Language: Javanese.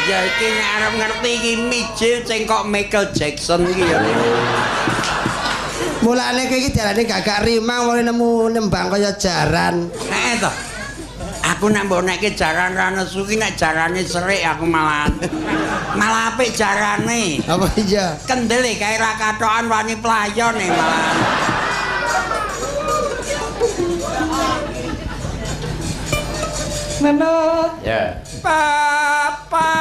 Ya iki nek arep ngerti iki mijil sing kok Michael Jackson iki ya. Mulane kowe iki jarane gagak rimang mulai nemu nembang kaya jaran. Nek to. Aku nek mbok nekke jaran ra nesu ki nek jarane serik aku malah apik jarane. Apa iya? Kendel kae ra katokan wani playon malah. Nenut. Ya. Papa